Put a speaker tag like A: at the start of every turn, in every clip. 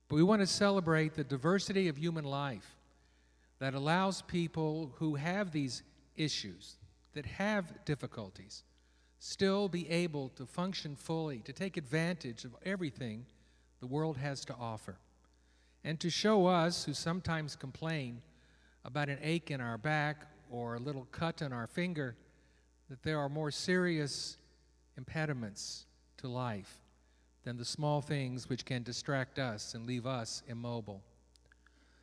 A: But we want to celebrate the diversity of human life that allows people who have these issues, that have difficulties, still be able to function fully, to take advantage of everything the world has to offer, and to show us who sometimes complain about an ache in our back or a little cut on our finger that there are more serious impediments to life than the small things which can distract us and leave us immobile.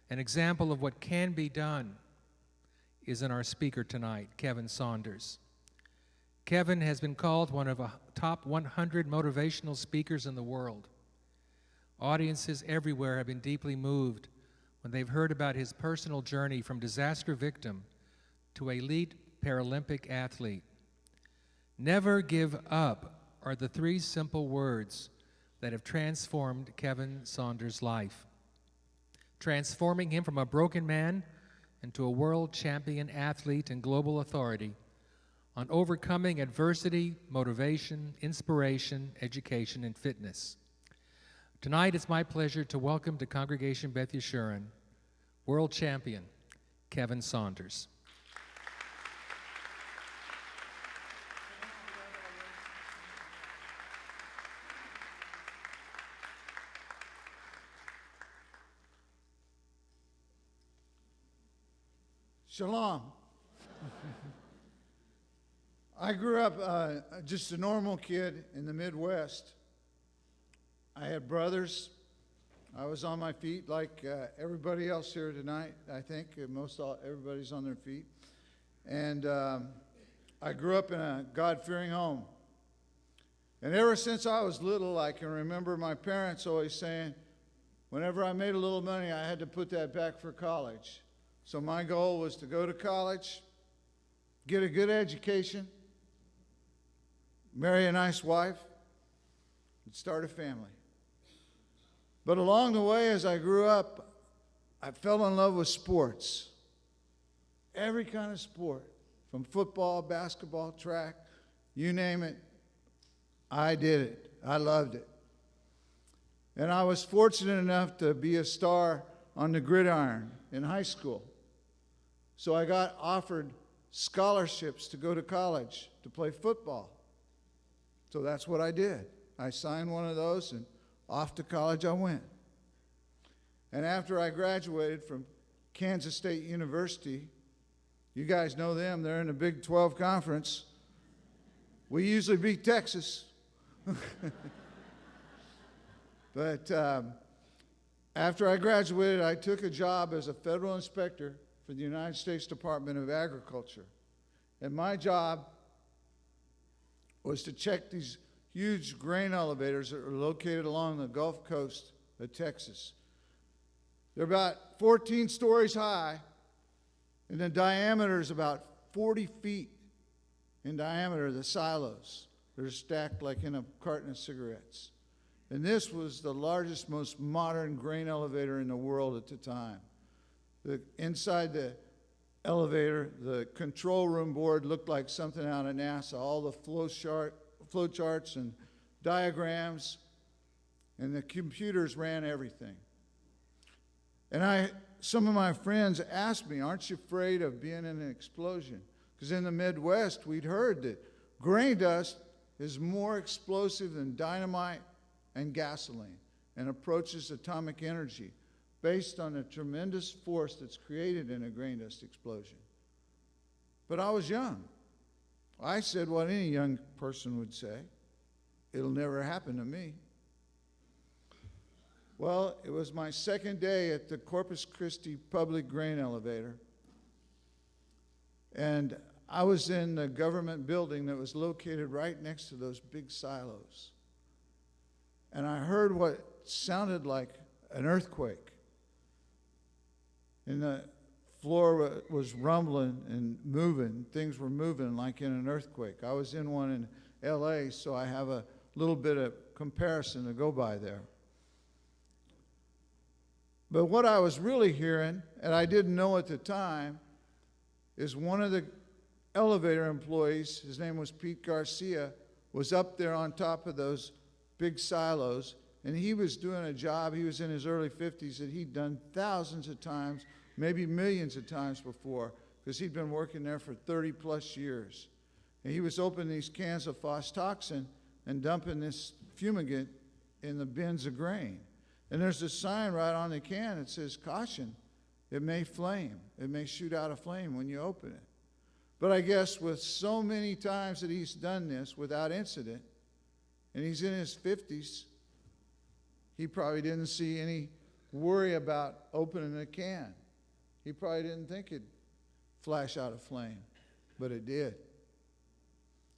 A: An example of what can be done is in our speaker tonight, Kevin Saunders. Kevin has been called one of the top 100 motivational speakers in the world. Audiences everywhere have been deeply moved when they've heard about his personal journey from disaster victim to elite Paralympic athlete. Never give up are the three simple words that have transformed Kevin Saunders' life, transforming him from a broken man into a world champion athlete and global authority on overcoming adversity, motivation, inspiration, education, and fitness. Tonight, it's my pleasure to welcome to Congregation Beth Yeshurun, world champion, Kevin Saunders.
B: Shalom. I grew up just a normal kid in the Midwest. I had brothers. I was on my feet like everybody else here tonight, I think. Everybody's on their feet. And I grew up in a God-fearing home. And ever since I was little, I can remember my parents always saying, whenever I made a little money, I had to put that back for college. So my goal was to go to college, get a good education, marry a nice wife, and start a family. But along the way, as I grew up, I fell in love with sports. Every kind of sport, from football, basketball, track, you name it, I did it. I loved it. And I was fortunate enough to be a star on the gridiron in high school. So I got offered scholarships to go to college to play football. So that's what I did. I signed one of those, and off to college I went. And after I graduated from Kansas State University, you guys know them, they're in the Big 12 Conference. We usually beat Texas. But after I graduated, I took a job as a federal inspector for the United States Department of Agriculture. And my job was to check these huge grain elevators that are located along the Gulf Coast of Texas. They're about 14 stories high, and the diameter is about 40 feet in diameter, the silos. They're stacked like in a carton of cigarettes. And this was the largest, most modern grain elevator in the world at the time. Inside the elevator, the control room board looked like something out of NASA. All the flow charts and diagrams, and the computers ran everything. And some of my friends asked me, aren't you afraid of being in an explosion? Because in the Midwest, we'd heard that grain dust is more explosive than dynamite and gasoline and approaches atomic energy, based on the tremendous force that's created in a grain dust explosion. But I was young. I said what any young person would say. It'll never happen to me. Well, it was my second day at the Corpus Christi public grain elevator. And I was in the government building that was located right next to those big silos. And I heard what sounded like an earthquake. And the floor was rumbling and moving. Things were moving like in an earthquake. I was in one in LA, so I have a little bit of comparison to go by there. But what I was really hearing, and I didn't know at the time, is one of the elevator employees, his name was Pete Garcia, was up there on top of those big silos, And he was doing a job, he was in his early 50s, that he'd done thousands of times, maybe millions of times before, because he'd been working there for 30 plus years. And he was opening these cans of phostoxin and dumping this fumigant in the bins of grain. And there's a sign right on the can that says, caution, it may flame. It may shoot out a flame when you open it. But I guess with so many times that he's done this without incident, and he's in his 50s, he probably didn't see any worry about opening a can. He probably didn't think it'd flash out a flame, but it did.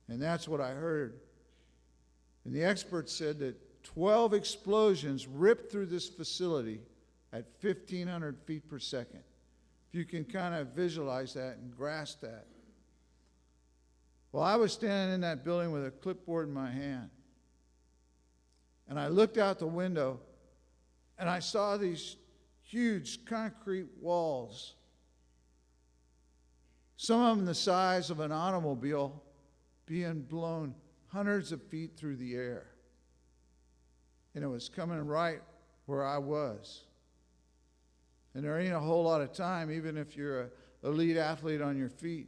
B: And that's what I heard. And the experts said that 12 explosions ripped through this facility at 1,500 feet per second. If you can kind of visualize that and grasp that. Well, I was standing in that building with a clipboard in my hand. And I looked out the window, and I saw these huge concrete walls, some of them the size of an automobile, being blown hundreds of feet through the air. And it was coming right where I was. And there ain't a whole lot of time, even if you're an elite athlete on your feet,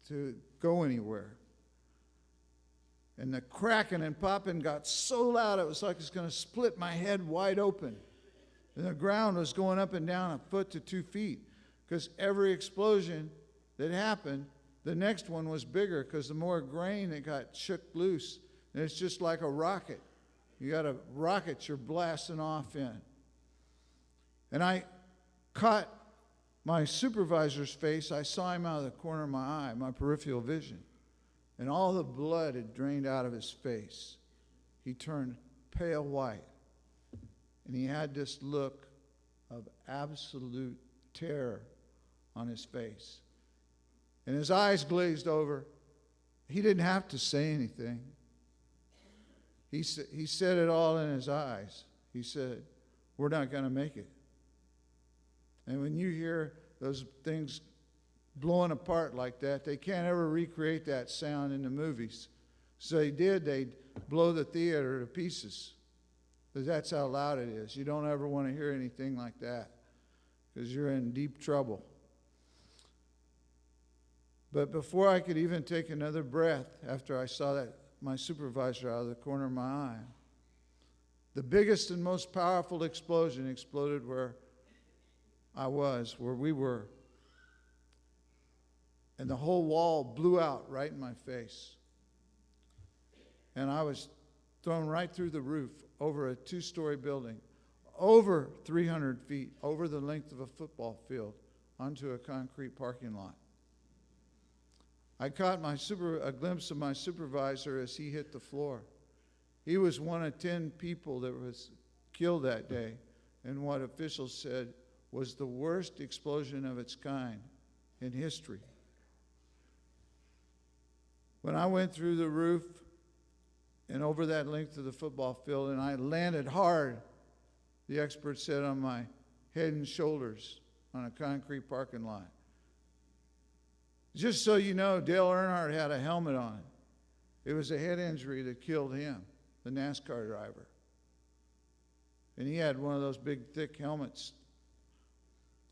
B: to go anywhere. And the cracking and popping got so loud it was like it's going to split my head wide open. And the ground was going up and down 1 foot to 2 feet, because every explosion that happened, the next one was bigger, because the more grain that got shook loose, and it's just like a rocket. You got a rocket you're blasting off in. And I caught my supervisor's face. I saw him out of the corner of my eye, my peripheral vision. And all the blood had drained out of his face. He turned pale white. And he had this look of absolute terror on his face. And his eyes glazed over. He didn't have to say anything. He said it all in his eyes. He said, "We're not going to make it." And when you hear those things blowing apart like that, they can't ever recreate that sound in the movies. So they'd blow the theater to pieces, because that's how loud it is. You don't ever want to hear anything like that, because you're in deep trouble. But before I could even take another breath, after I saw that my supervisor out of the corner of my eye, the biggest and most powerful explosion exploded where I was, where we were. And the whole wall blew out right in my face. And I was thrown right through the roof over a 2-story building, over 300 feet, over the length of a football field, onto a concrete parking lot. I caught a glimpse of my supervisor as he hit the floor. He was one of 10 people that was killed that day, and what officials said was the worst explosion of its kind in history. When I went through the roof and over that length of the football field, and I landed hard, the experts said, on my head and shoulders on a concrete parking lot. Just so you know, Dale Earnhardt had a helmet on. It was a head injury that killed him, the NASCAR driver. And he had one of those big, thick helmets.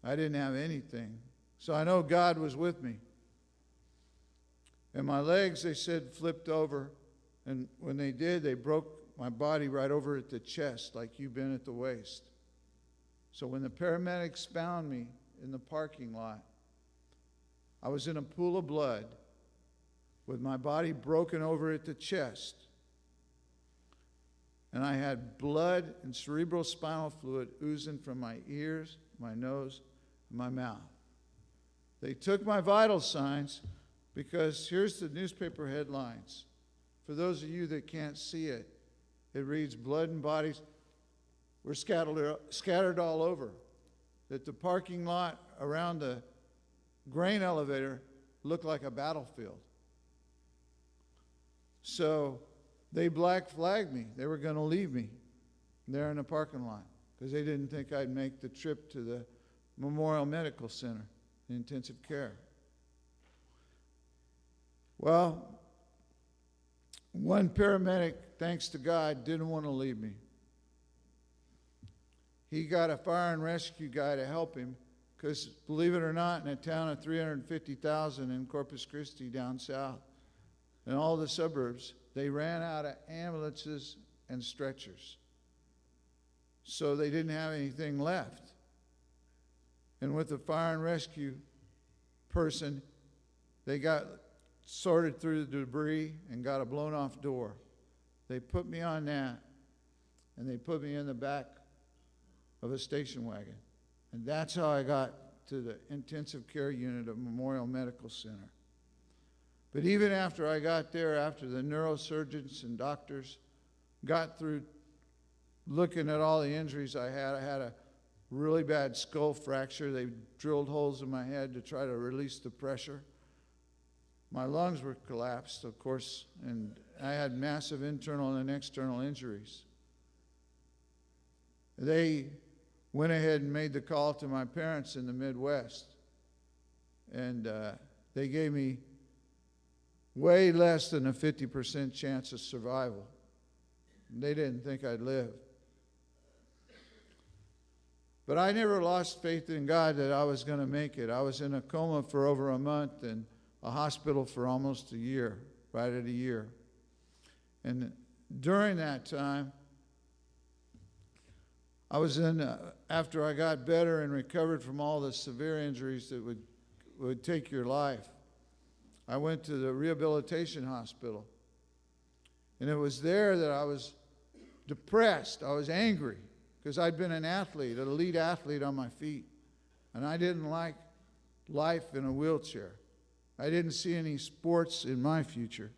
B: I didn't have anything. So I know God was with me. And my legs, they said, flipped over. And when they did, they broke my body right over at the chest, like you've been at the waist. So when the paramedics found me in the parking lot, I was in a pool of blood with my body broken over at the chest. And I had blood and cerebral spinal fluid oozing from my ears, my nose, and my mouth. They took my vital signs, because here's the newspaper headlines. For those of you that can't see it, it reads, "Blood and bodies were scattered all over." That the parking lot around the grain elevator looked like a battlefield. So they black flagged me. They were going to leave me there in the parking lot, because they didn't think I'd make the trip to the Memorial Medical Center, the intensive care. Well, one paramedic, thanks to God, didn't want to leave me. he got a fire and rescue guy to help him because, believe it or not, in a town of 350,000 in Corpus Christi down south, in all the suburbs, they ran out of ambulances and stretchers. So they didn't have anything left. And with the fire and rescue person, they got sorted through the debris and got a blown-off door. They put me on that, and they put me in the back of a station wagon. And that's how I got to the intensive care unit of Memorial Medical Center. But even after I got there, after the neurosurgeons and doctors got through looking at all the injuries I had a really bad skull fracture. They drilled holes in my head to try to release the pressure. My lungs were collapsed, of course, and I had massive internal and external injuries. They went ahead and made the call to my parents in the Midwest, and they gave me way less than a 50% chance of survival. They didn't think I'd live. But I never lost faith in God that I was going to make it. I was in a coma for over a month and a hospital for almost a year, right at a year. And during that time, I was in, after I got better and recovered from all the severe injuries that would take your life, I went to the rehabilitation hospital. And it was there that I was depressed. I was angry because I'd been an athlete, an elite athlete on my feet. And I didn't like life in a wheelchair. I didn't see any sports in my future.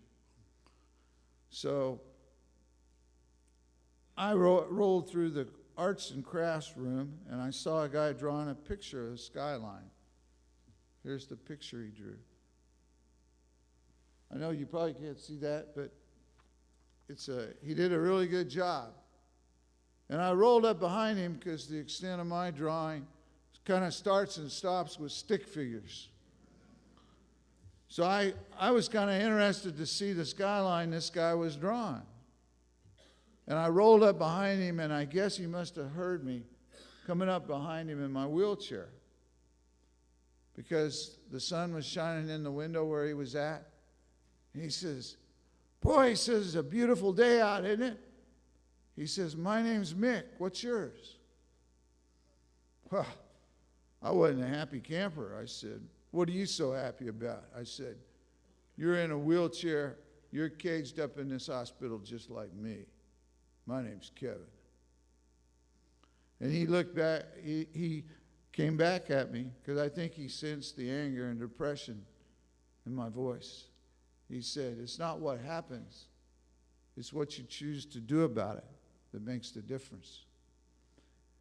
B: So I rolled through the arts and crafts room, and I saw a guy drawing a picture of the skyline. Here's the picture he drew. I know you probably can't see that, but he did a really good job. And I rolled up behind him because the extent of my drawing kind of starts and stops with stick figures. So I was kind of interested to see the skyline this guy was drawing. And I rolled up behind him, and I guess he must have heard me coming up behind him in my wheelchair because the sun was shining in the window where he was at. And he says, "Boy," he says, "it's a beautiful day out, isn't it?" He says, "My name's Mick. What's yours?" Well, I wasn't a happy camper. I said, "What are you so happy about?" I said, "You're in a wheelchair. You're caged up in this hospital just like me. My name's Kevin." And he looked back. He came back at me because I think he sensed the anger and depression in my voice. He said, "It's not what happens. It's what you choose to do about it that makes the difference."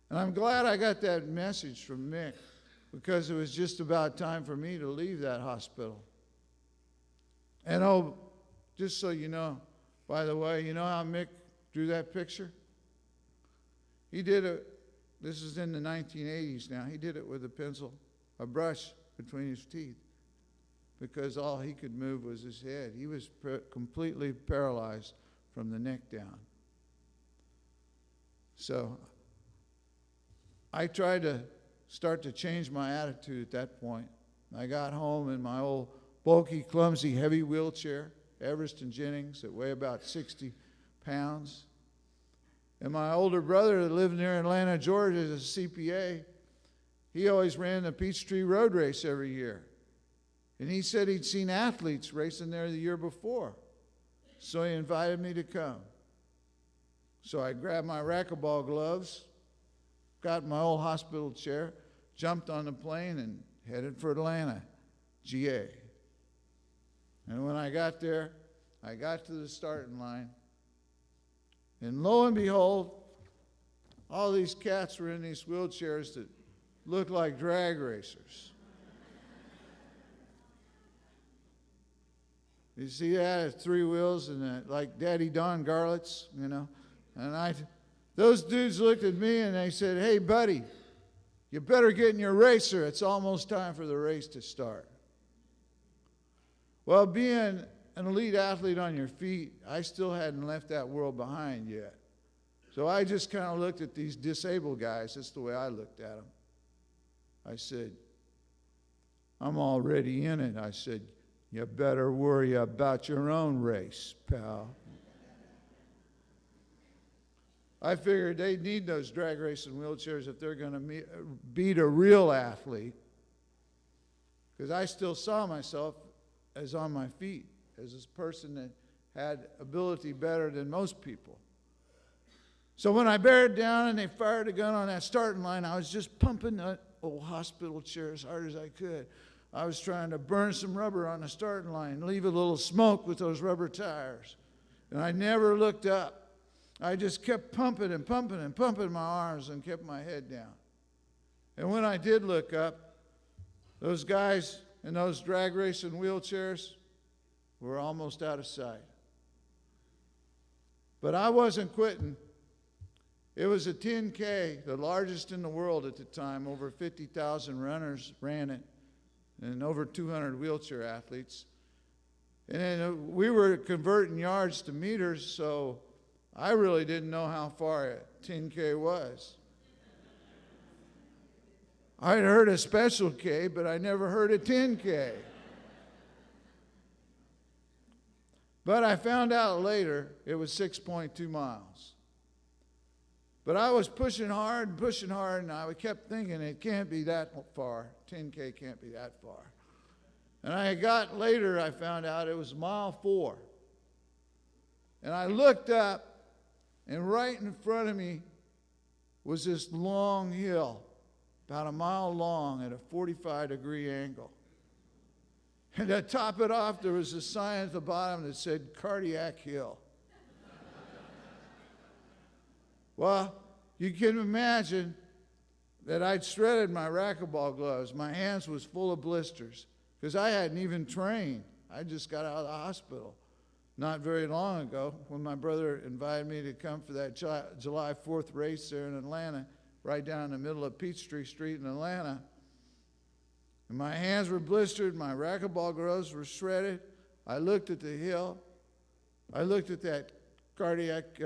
B: And I'm glad I got that message from Mick because it was just about time for me to leave that hospital. And oh, just so you know, by the way, you know how Mick drew that picture? He did it, this is in the 1980s now, he did it with a pencil, a brush between his teeth because all he could move was his head. He was completely paralyzed from the neck down. So I tried to start to change my attitude at that point. I got home in my old bulky, clumsy, heavy wheelchair, Everest and Jennings, that weigh about 60 pounds. And my older brother that lived near Atlanta, Georgia, is a CPA. He always ran the Peachtree Road Race every year. And he said he'd seen athletes racing there the year before. So he invited me to come. So I grabbed my racquetball gloves, got my old hospital chair, jumped on the plane, and headed for Atlanta, GA. And when I got there, I got to the starting line. And lo and behold, all these cats were in these wheelchairs that looked like drag racers. You see that? It's 3 wheels and like Daddy Don Garlits, you know. And those dudes looked at me and they said, "Hey, buddy, you better get in your racer. It's almost time for the race to start." Well, being an elite athlete on your feet, I still hadn't left that world behind yet. So I just kind of looked at these disabled guys. That's the way I looked at them. I said, I'm already in it. I said, you better worry about your own race, pal. I figured they need those drag racing wheelchairs if they're going to beat a real athlete. Because I still saw myself as on my feet, as this person that had ability better than most people. So when I bared down and they fired a gun on that starting line, I was just pumping that old hospital chair as hard as I could. I was trying to burn some rubber on the starting line, leave a little smoke with those rubber tires. And I never looked up. I just kept pumping and pumping and pumping my arms and kept my head down. And when I did look up, those guys in those drag racing wheelchairs were almost out of sight. But I wasn't quitting. It was a 10K, the largest in the world at the time. Over 50,000 runners ran it, and over 200 wheelchair athletes. And then we were converting yards to meters, so I really didn't know how far a 10K was. I'd heard a special K, but I never heard a 10K. But I found out later it was 6.2 miles. But I was pushing hard, and I kept thinking it can't be that far. 10K can't be that far. And I found out it was mile 4. And I looked up, and right in front of me was this long hill, about a mile long at a 45-degree angle. And to top it off, there was a sign at the bottom that said Cardiac Hill. Well, you can imagine that I'd shredded my racquetball gloves. My hands was full of blisters because I hadn't even trained. I just got out of the hospital not very long ago when my brother invited me to come for that July 4th race there in Atlanta, right down in the middle of Peachtree Street in Atlanta. And my hands were blistered, my racquetball gloves were shredded. I looked at the hill. I looked at that cardiac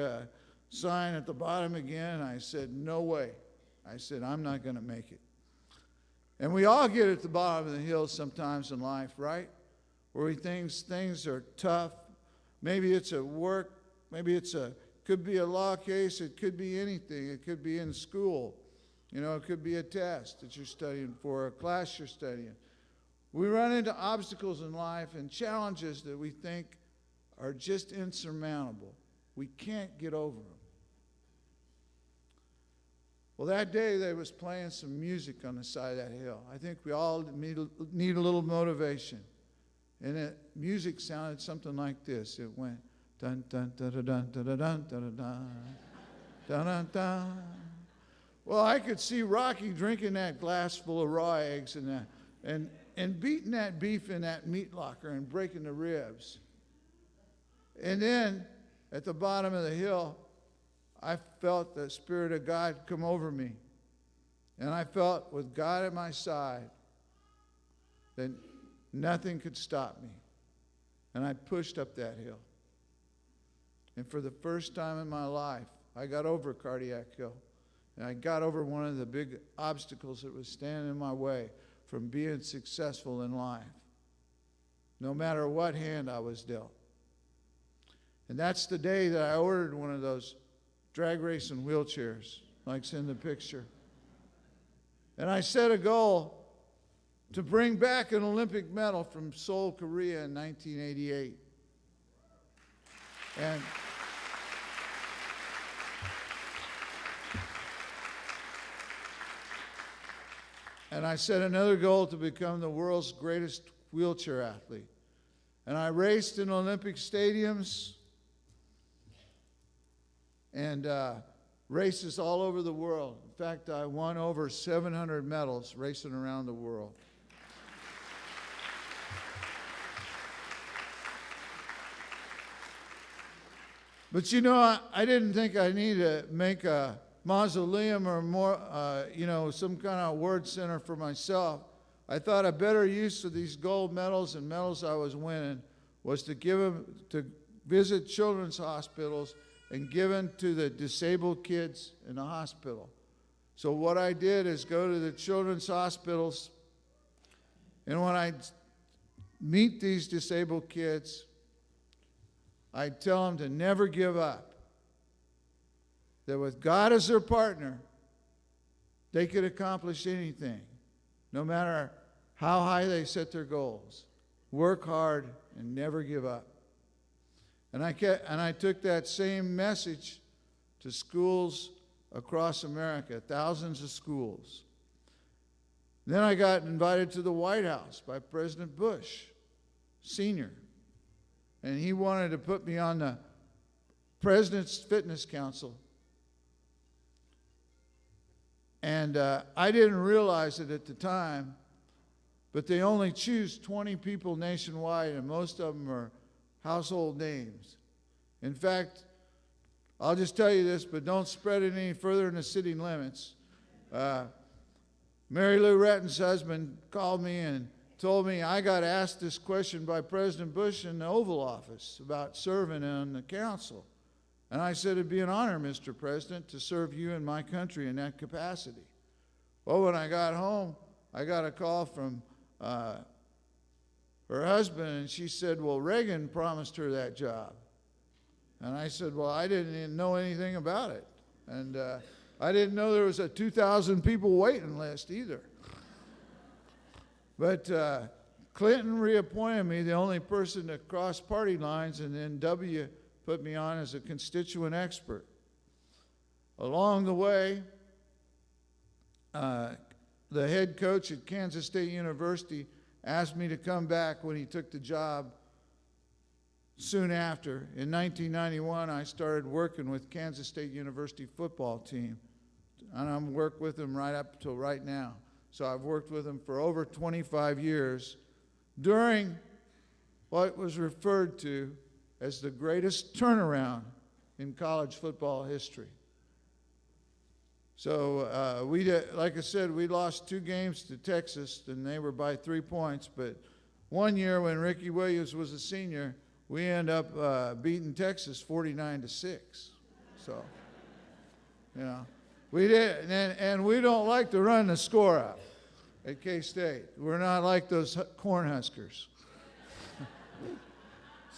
B: sign at the bottom again, and I said, no way. I said, I'm not going to make it. And we all get at the bottom of the hill sometimes in life, right? Where we think things are tough. Maybe it's at work. Maybe could be a law case. It could be anything. It could be in school. You know, it could be a test that you're studying for, a class you're studying. We run into obstacles in life and challenges that we think are just insurmountable. We can't get over them. Well, that day they was playing some music on the side of that hill. I think we all need a little motivation. And the music sounded something like this. It went dun dun dun dun dun dun dun dun dun dun dun dun. Well, I could see Rocky drinking that glass full of raw eggs and beating that beef in that meat locker and breaking the ribs. And then at the bottom of the hill, I felt the Spirit of God come over me. And I felt with God at my side that nothing could stop me. And I pushed up that hill. And for the first time in my life, I got over Cardiac Hill. And I got over one of the big obstacles that was standing in my way from being successful in life, no matter what hand I was dealt. And that's the day that I ordered one of those drag racing wheelchairs, like's in the picture. And I set a goal to bring back an Olympic medal from Seoul, Korea in 1988. And I set another goal to become the world's greatest wheelchair athlete. And I raced in Olympic stadiums and races all over the world. In fact, I won over 700 medals racing around the world. But you know, I didn't think I needed to make a mausoleum or more, some kind of word center for myself. I thought a better use of these gold medals and medals I was winning was to give them to visit children's hospitals and given to the disabled kids in the hospital. So what I did is go to the children's hospitals, and when I meet these disabled kids, I tell them to never give up. That with God as their partner, they could accomplish anything, no matter how high they set their goals. Work hard and never give up. And I took that same message to schools across America, thousands of schools. Then I got invited to the White House by President Bush, Sr., and he wanted to put me on the President's Fitness Council. And I didn't realize it at the time, but they only choose 20 people nationwide, and most of them are household names. In fact, I'll just tell you this, but don't spread it any further in the city limits. Mary Lou Retton's husband called me and told me I got asked this question by President Bush in the Oval Office about serving on the council. And I said, it'd be an honor, Mr. President, to serve you and my country in that capacity. Well, when I got home, I got a call from her husband, and she said, well, Reagan promised her that job. And I said, well, I didn't even know anything about it. And I didn't know there was a 2,000 people waiting list either. But Clinton reappointed me, the only person to cross party lines, and then W put me on as a constituent expert. Along the way, the head coach at Kansas State University asked me to come back when he took the job soon after. In 1991, I started working with Kansas State University football team, and I'm worked with them right up till right now. So I've worked with them for over 25 years during what was referred to as the greatest turnaround in college football history. So like I said, we lost 2 games to Texas, and they were by 3 points. But one year when Ricky Williams was a senior, we ended up beating Texas 49-6. So, you know, we did, and we don't like to run the score up at K-State. We're not like those Cornhuskers.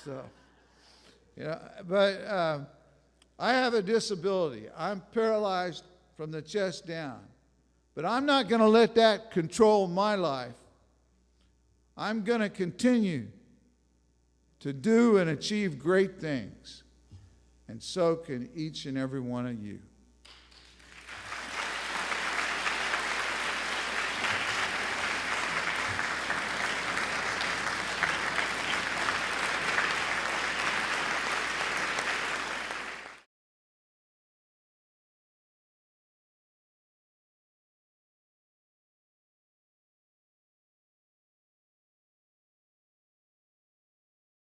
B: So, you know, but I have a disability. I'm paralyzed from the chest down. But I'm not going to let that control my life. I'm going to continue to do and achieve great things. And so can each and every one of you.